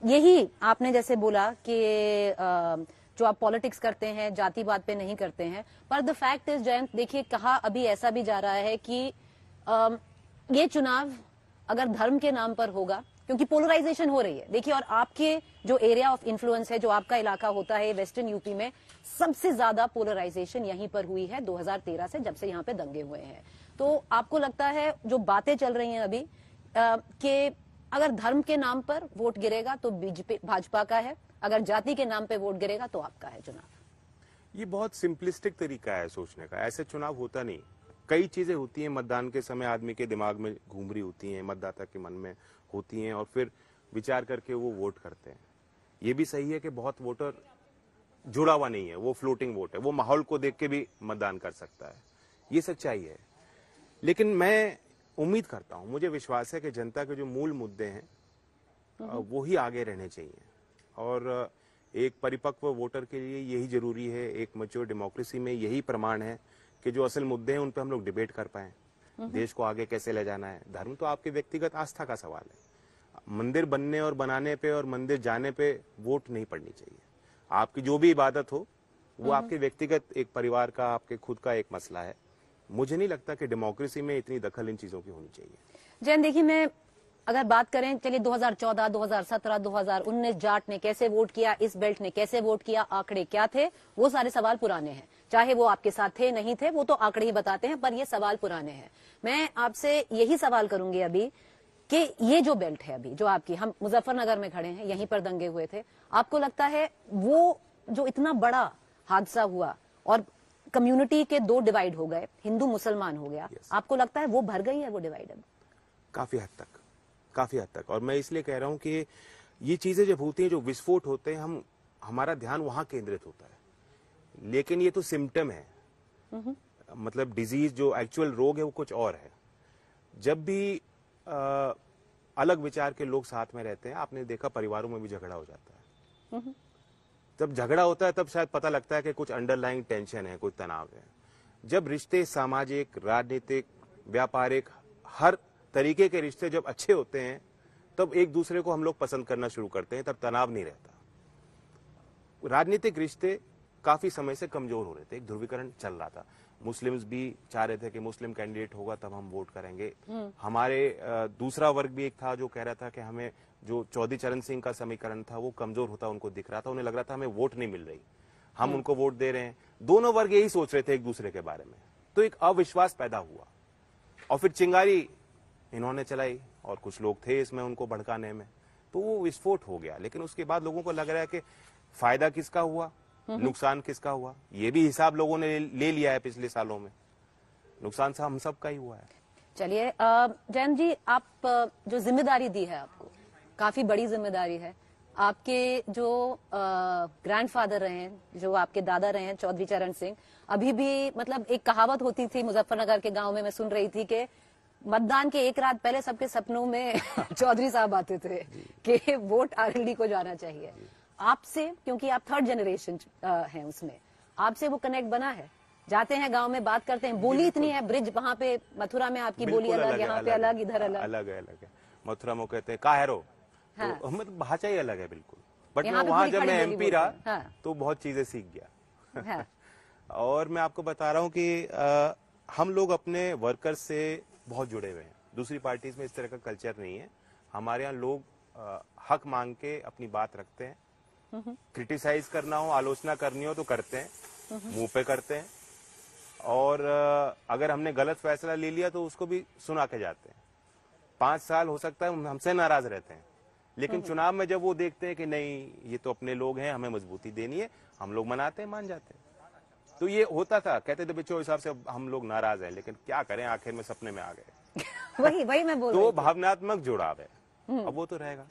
यही आपने जैसे बोला कि जो आप पॉलिटिक्स करते हैं जातिवाद पे नहीं करते हैं, पर द फैक्ट इज जयंत, देखिए कहा अभी ऐसा भी जा रहा है कि ये चुनाव अगर धर्म के नाम पर होगा, क्योंकि पोलराइजेशन हो रही है देखिए, और आपके जो एरिया ऑफ इन्फ्लुएंस है, जो आपका इलाका होता है वेस्टर्न यूपी में, सबसे ज्यादा पोलराइजेशन यहीं पर हुई है 2013 से, जब से यहाँ पे दंगे हुए हैं। तो आपको लगता है जो बातें चल रही हैं अभी कि अगर धर्म के नाम पर वोट गिरेगा तो बीजेपी भाजपा का है, अगर जाति के नाम पे वोट गिरेगा तो आपका है चुनाव? ये बहुत सिंपलिस्टिक तरीका है सोचने का, ऐसे चुनाव होता नहीं। कई चीजें होती हैं मतदान के समय, आदमी के दिमाग में घूम रही होती हैं, मतदाता के मन में होती हैं, और फिर विचार करके वो वोट करते हैं। ये भी सही है कि बहुत वोटर जुड़ा हुआ नहीं है, वो फ्लोटिंग वोट है, वो माहौल को देख के भी मतदान कर सकता है, ये सच्चाई है। लेकिन मैं उम्मीद करता हूं, मुझे विश्वास है कि जनता के जो मूल मुद्दे हैं वो ही आगे रहने चाहिए, और एक परिपक्व वोटर के लिए यही जरूरी है। एक मैच्योर डेमोक्रेसी में यही प्रमाण है कि जो असल मुद्दे हैं उन पर हम लोग डिबेट कर पाए, देश को आगे कैसे ले जाना है। धर्म तो आपकी व्यक्तिगत आस्था का सवाल है, मंदिर बनने और बनाने पे और मंदिर जाने पे वोट नहीं पड़नी चाहिए। आपकी जो भी इबादत हो वो आपके व्यक्तिगत एक परिवार का, आपके खुद का एक मसला है। मुझे नहीं लगता कि डेमोक्रेसी में इतनी दखल इन चीजों की होनी चाहिए। जैन देखिए, मैं अगर बात करें, चलिए 2014, 2017, 2019 जाट ने कैसे वोट किया, इस बेल्ट ने कैसे वोट किया, आंकड़े क्या थे, वो सारे सवाल पुराने हैं। चाहे वो आपके साथ थे नहीं थे, वो तो आंकड़े ही बताते हैं, पर ये सवाल पुराने हैं। मैं आपसे यही सवाल करूंगी अभी कि ये जो बेल्ट है अभी जो आपकी, हम मुजफ्फरनगर में खड़े हैं, यहीं पर दंगे हुए थे, आपको लगता है वो जो इतना बड़ा हादसा हुआ और कम्युनिटी के दो डिवाइड हो गए, हिंदू मुसलमान हो गया, आपको लगता है वो भर गई है वो डिवाइड अब? काफी हद तक, काफी हद तक। और मैं इसलिए कह रहा हूं कि ये चीजें जब होती हैं, जो विस्फोट होते हैं, हमारा ध्यान वहां केंद्रित होता है, लेकिन ये तो सिम्टम है। मतलब डिजीज, जो एक्चुअल रोग है वो कुछ और है। जब भी अलग विचार के लोग साथ में रहते हैं, आपने देखा परिवारों में भी झगड़ा हो जाता है। जब झगड़ा होता है तब शायद पता लगता है कि कुछ अंडरलाइंग टेंशन है, कुछ तनाव है। जब रिश्ते सामाजिक, राजनीतिक, व्यापारिक, हर तरीके के रिश्ते जब अच्छे होते हैं, तब एक दूसरे को हम लोग पसंद करना शुरू करते हैं, तब तनाव नहीं रहता। राजनीतिक रिश्ते काफी समय से कमजोर हो रहे थे, एक ध्रुवीकरण चल रहा था। मुस्लिम्स भी चाह रहे थे कि मुस्लिम कैंडिडेट होगा तब हम वोट करेंगे। हमारे दूसरा वर्ग भी एक था जो कह रहा था कि हमें, जो चौधरी चरण सिंह का समीकरण था वो कमजोर होता उनको दिख रहा था, उन्हें लग रहा था हमें वोट नहीं मिल रही, हम उनको वोट दे रहे हैं। दोनों वर्ग यही सोच रहे थे एक दूसरे के बारे में, तो एक अविश्वास पैदा हुआ, और फिर चिंगारी इन्होंने चलाई, और कुछ लोग थे इसमें उनको भड़काने में, तो वो विस्फोट हो गया। लेकिन उसके बाद लोगों को लग रहा है कि फायदा किसका हुआ, नुकसान किसका हुआ, ये भी हिसाब लोगों ने ले लिया है पिछले सालों में। नुकसान सा हम सब का ही हुआ है। चलिए जैन जी, आप जो जिम्मेदारी दी है आपको, काफी बड़ी जिम्मेदारी है। आपके जो ग्रैंडफादर रहे हैं, जो आपके दादा रहे हैं चौधरी चरण सिंह, अभी भी मतलब एक कहावत होती थी मुजफ्फरनगर के गांव में, मैं सुन रही थी कि मतदान के एक रात पहले सबके सपनों में चौधरी साहब आते थे कि वोट आरएलडी को जाना चाहिए। आपसे, क्योंकि आप थर्ड जनरेशन हैं उसमें, आपसे वो कनेक्ट बना है? जाते हैं गांव में, बात करते हैं, बोली इतनी है, ब्रिज वहां पे मथुरा में आपकी बोली अलग, यहाँ पे अलग, इधर अलग अलग है। मथुरा में कहते हैं काहेरो, तो मतलब भाषा ही अलग है बिल्कुल। बट मैं वहां जब मैं एमपी रहा तो बहुत चीजें सीख गया। और मैं आपको बता रहा हूँ कि हम लोग अपने वर्कर्स से बहुत जुड़े हुए हैं। दूसरी पार्टीज में इस तरह का कल्चर नहीं है। हमारे यहाँ लोग हक मांग के अपनी बात रखते हैं। क्रिटिसाइज करना हो, आलोचना करनी हो तो करते हैं, मुंह पे करते हैं, और अगर हमने गलत फैसला ले लिया तो उसको भी सुना के जाते हैं। 5 साल हो सकता है हमसे नाराज रहते हैं, लेकिन चुनाव में जब वो देखते हैं कि नहीं ये तो अपने लोग हैं, हमें मजबूती देनी है, हम लोग मनाते हैं, मान जाते हैं। तो ये होता था, कहते थे बच्चों हिसाब से हम लोग नाराज हैं, लेकिन क्या करें, आखिर में सपने में आ गए। वही मैं बोल तो भावनात्मक जुड़ाव है, अब वो तो रहेगा।